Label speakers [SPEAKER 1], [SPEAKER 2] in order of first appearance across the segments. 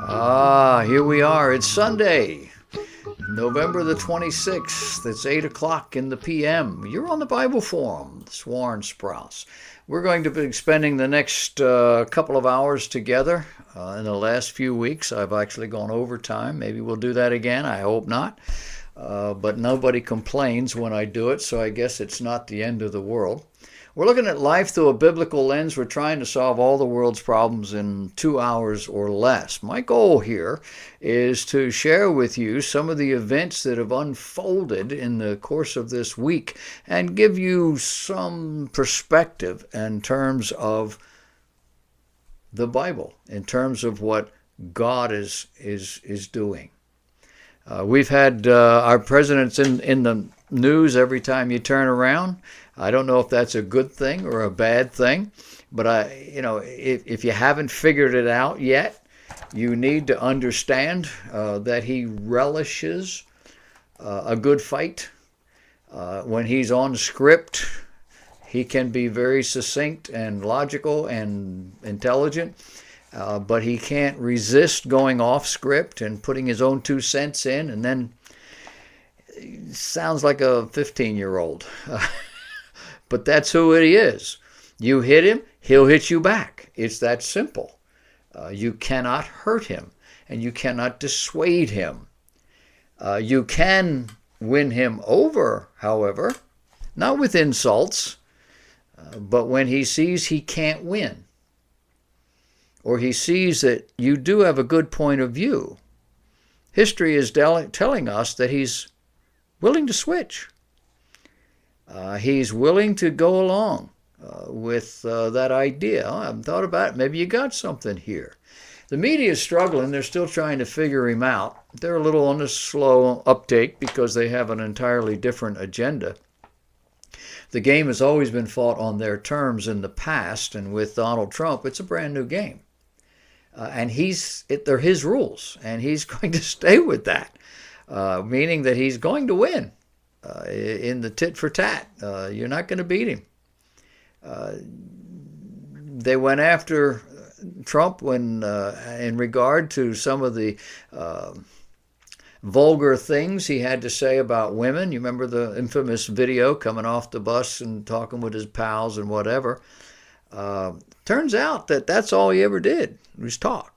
[SPEAKER 1] Here we are. It's Sunday, November the 26th. It's 8 o'clock in the p.m. You're on the Bible Forum. It's Warren Sprouse. We're going to be spending the next couple of hours together. In the last few weeks, I've actually gone overtime. Maybe we'll do that again. I hope not. But nobody complains when I do it, so I guess it's not the end of the world. We're looking at life through a biblical lens. We're trying to solve all the world's problems in 2 hours or less. My goal here is to share with you some of the events that have unfolded in the course of this week and give you some perspective in terms of the Bible, in terms of what God is doing. We've had our presidents in the news every time you turn around. I don't know if that's a good thing or a bad thing, but if you haven't figured it out yet, you need to understand that he relishes a good fight. When he's on script, he can be very succinct and logical and intelligent. But he can't resist going off script and putting his own 2 cents in, and then sounds like a 15-year-old. But that's who he is. You hit him, he'll hit you back. It's that simple. You cannot hurt him, and you cannot dissuade him. You can win him over, however, not with insults, but when he sees he can't win, or he sees that you do have a good point of view. History is telling us that he's willing to switch. He's willing to go along with that idea. I haven't thought about it. Maybe you got something here. The media is struggling. They're still trying to figure him out. They're a little on the slow uptake because they have an entirely different agenda. The game has always been fought on their terms in the past, and with Donald Trump, it's a brand new game. And they're his rules, and he's going to stay with that, meaning that he's going to win in the tit for tat. You're not going to beat him. They went after Trump when, in regard to some of the vulgar things he had to say about women. You remember the infamous video coming off the bus and talking with his pals and whatever. Turns out that that's all he ever did was talk.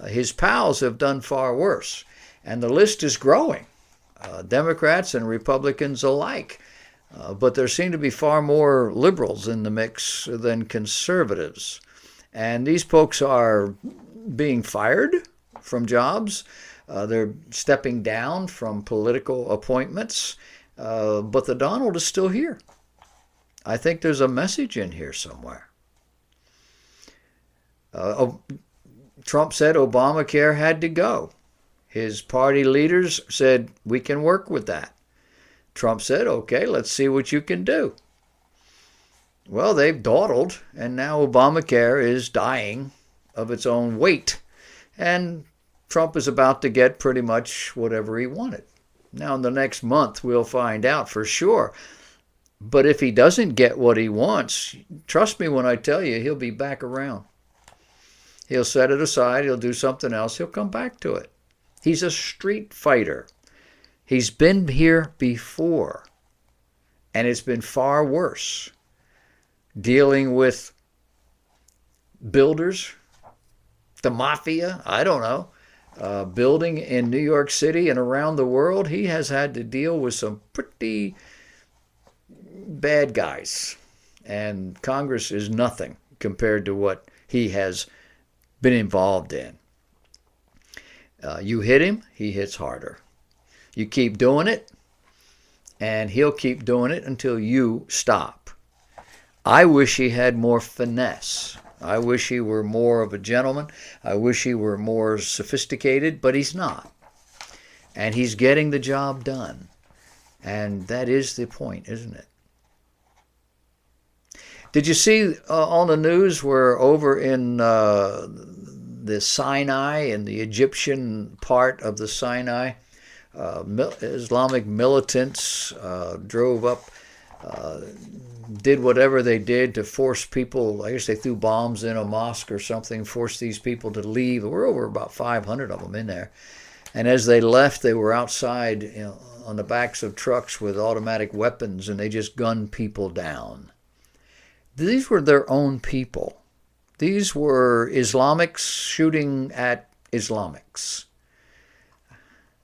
[SPEAKER 1] His pals have done far worse, and the list is growing, Democrats and Republicans alike. But there seem to be far more liberals in the mix than conservatives. And these folks are being fired from jobs. They're stepping down from political appointments. But the Donald is still here. I think there's a message in here somewhere. Trump said Obamacare had to go. His party leaders said, we can work with that. Trump said, okay, let's see what you can do. Well, they've dawdled, and now Obamacare is dying of its own weight. And Trump is about to get pretty much whatever he wanted. Now, in the next month, we'll find out for sure. But if he doesn't get what he wants, trust me when I tell you, he'll be back around. He'll set it aside. He'll do something else. He'll come back to it. He's a street fighter. He's been here before, and it's been far worse. Dealing with builders, the mafia, I don't know, building in New York City and around the world, he has had to deal with some pretty bad guys. And Congress is nothing compared to what he has been involved in. You hit him, he hits harder. You keep doing it, and he'll keep doing it until you stop. I wish he had more finesse. I wish he were more of a gentleman. I wish he were more sophisticated, but he's not. And he's getting the job done. And that is the point, isn't it? Did you see on the news where over in the Sinai, in the Egyptian part of the Sinai, Islamic militants drove up did whatever they did to force people. I guess they threw bombs in a mosque or something, forced these people to leave. There were over about 500 of them in there. And as they left, they were outside, on the backs of trucks with automatic weapons, and they just gunned people down. These were their own people. These were Islamics shooting at Islamics.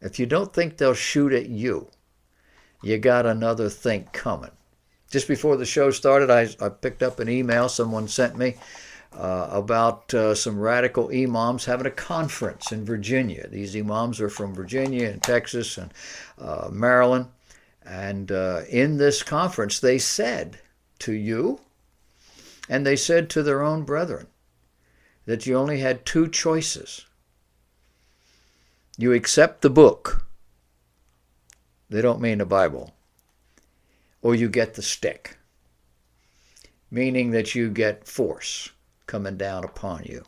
[SPEAKER 1] If you don't think they'll shoot at you, you got another think coming. Just before the show started, I picked up an email someone sent me about some radical imams having a conference in Virginia. These imams are from Virginia and Texas and Maryland. And in this conference, they said to you, and they said to their own brethren, that you only had two choices. You accept the book. They don't mean the Bible. Or you get the stick. Meaning that you get force coming down upon you.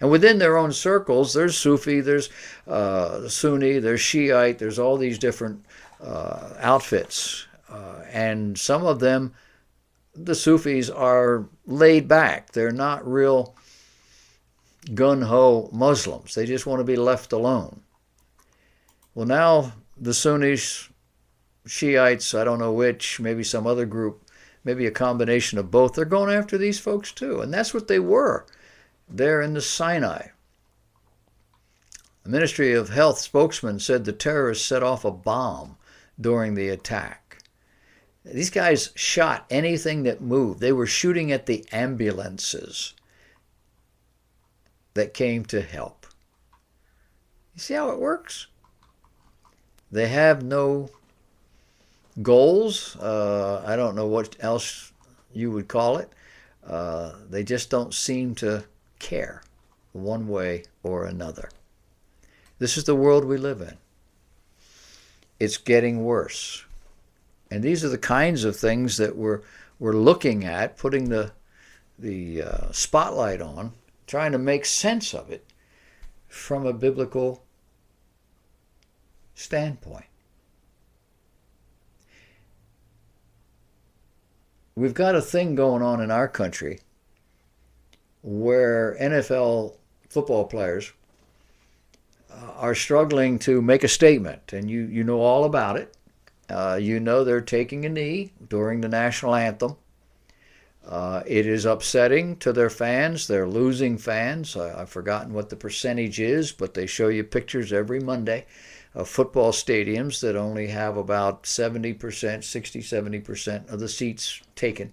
[SPEAKER 1] And within their own circles, there's Sufi, there's Sunni, there's Shiite, there's all these different outfits. And some of them, the Sufis, are laid back. They're not real gun-ho Muslims. They just want to be left alone. Well, now the Sunnis, Shiites, I don't know which, maybe some other group, maybe a combination of both, they're going after these folks too. And that's what they were there in the Sinai. The Ministry of Health spokesman said the terrorists set off a bomb during the attack. These guys shot anything that moved. They were shooting at the ambulances that came to help. You see how it works? They have no goals. I don't know what else you would call it. They just don't seem to care one way or another. This is the world we live in. It's getting worse. And these are the kinds of things that we're looking at, putting the spotlight on, trying to make sense of it from a biblical standpoint. We've got a thing going on in our country where NFL football players are struggling to make a statement, and you know all about it. You know they're taking a knee during the national anthem. It is upsetting to their fans. They're losing fans. I've forgotten what the percentage is, but they show you pictures every Monday of football stadiums that only have about 70%, 60-70% of the seats taken.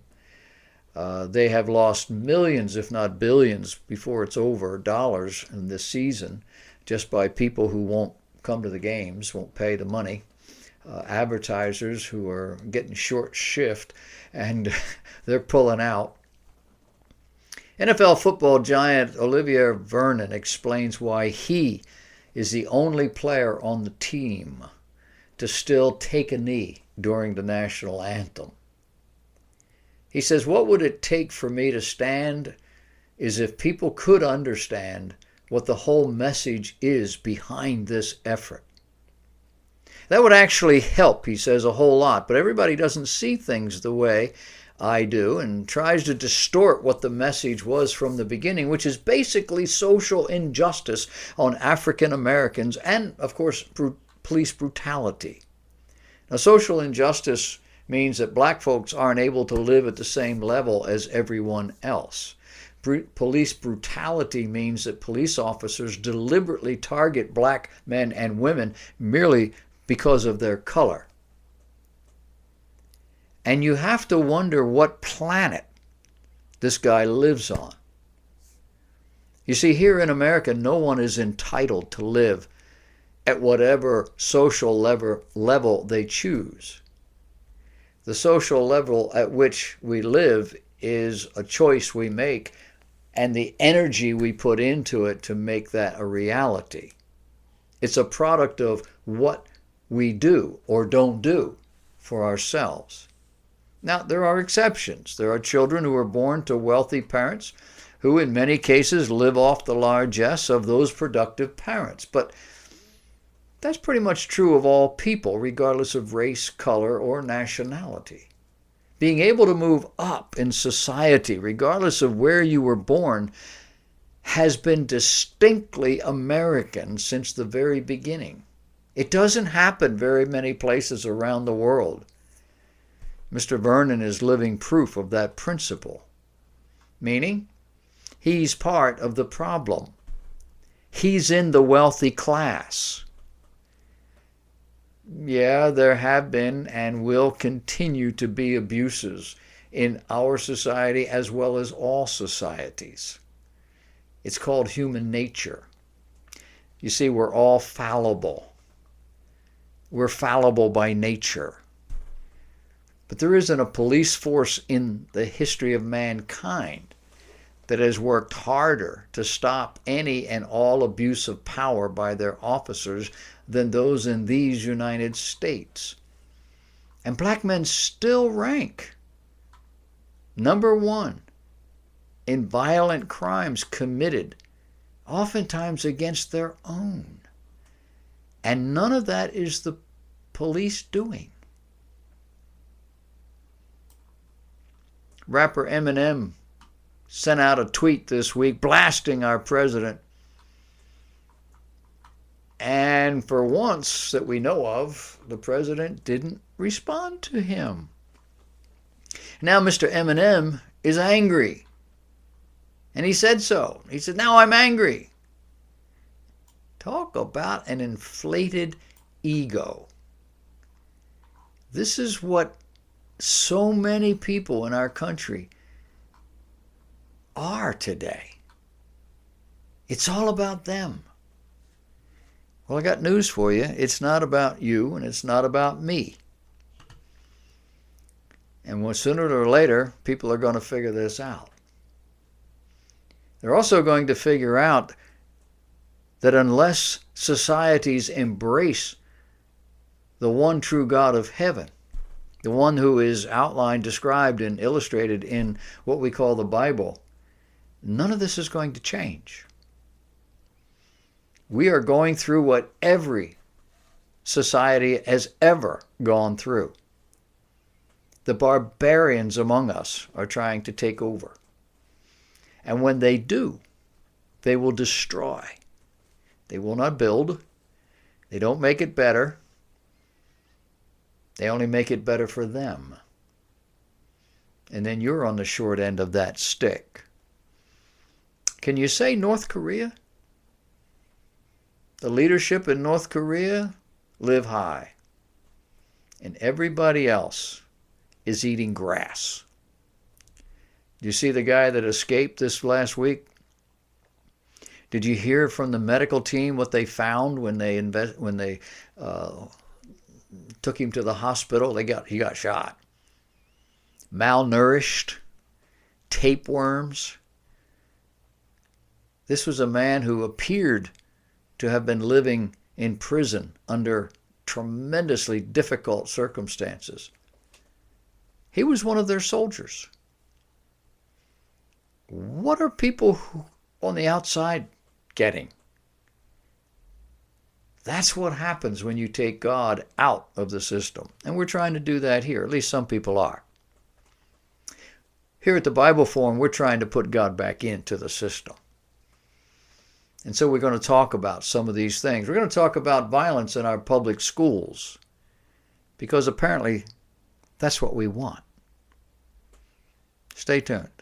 [SPEAKER 1] They have lost millions, if not billions, before it's over, dollars in this season, just by people who won't come to the games, won't pay the money. Advertisers who are getting short shift, and they're pulling out. NFL football giant Olivier Vernon explains why he is the only player on the team to still take a knee during the national anthem. He says, what would it take for me to stand is if people could understand what the whole message is behind this effort. That would actually help, he says, a whole lot. But everybody doesn't see things the way I do and tries to distort what the message was from the beginning, which is basically social injustice on African Americans and, of course, police brutality. Now, social injustice means that black folks aren't able to live at the same level as everyone else. Police brutality means that police officers deliberately target black men and women merely because of their color. And you have to wonder what planet this guy lives on. You see, here in America, no one is entitled to live at whatever social level they choose. The social level at which we live is a choice we make and the energy we put into it to make that a reality. It's a product of what we do or don't do for ourselves. Now, there are exceptions. There are children who are born to wealthy parents who in many cases live off the largesse of those productive parents. But that's pretty much true of all people, regardless of race, color, or nationality. being able to move up in society, regardless of where you were born, has been distinctly American since the very beginning. It doesn't happen very many places around the world. Mr. Vernon is living proof of that principle, meaning he's part of the problem. He's in the wealthy class. Yeah, there have been and will continue to be abuses in our society as well as all societies. It's called human nature. You see, we're all fallible. We're fallible by nature. But there isn't a police force in the history of mankind that has worked harder to stop any and all abuse of power by their officers than those in these United States. And black men still rank number one in violent crimes committed, oftentimes against their own. And none of that is the police doing. Rapper Eminem sent out a tweet this week blasting our president. And for once that we know of, the president didn't respond to him. Now Mr. Eminem is angry. And he said so. He said, now I'm angry. Talk about an inflated ego. This is what so many people in our country are today. It's all about them. Well, I got news for you. It's not about you and it's not about me. And sooner or later, people are going to figure this out. They're also going to figure out that unless societies embrace the one true God of heaven, the one who is outlined, described, and illustrated in what we call the Bible, none of this is going to change. We are going through what every society has ever gone through. The barbarians among us are trying to take over. And when they do, they will destroy. They will not build. They don't make it better. They only make it better for them. And then you're on the short end of that stick. Can you say North Korea? The leadership in North Korea live high. And everybody else is eating grass. Do you see the guy that escaped this last week? Did you hear from the medical team what they found when they took him to the hospital? He got shot. Malnourished, tapeworms. This was a man who appeared to have been living in prison under tremendously difficult circumstances. He was one of their soldiers. What are people on the outside getting? That's what happens when you take God out of the system. And we're trying to do that here. At least some people are. Here at the Bible Forum, we're trying to put God back into the system. And so we're going to talk about some of these things. We're going to talk about violence in our public schools, because apparently that's what we want. Stay tuned.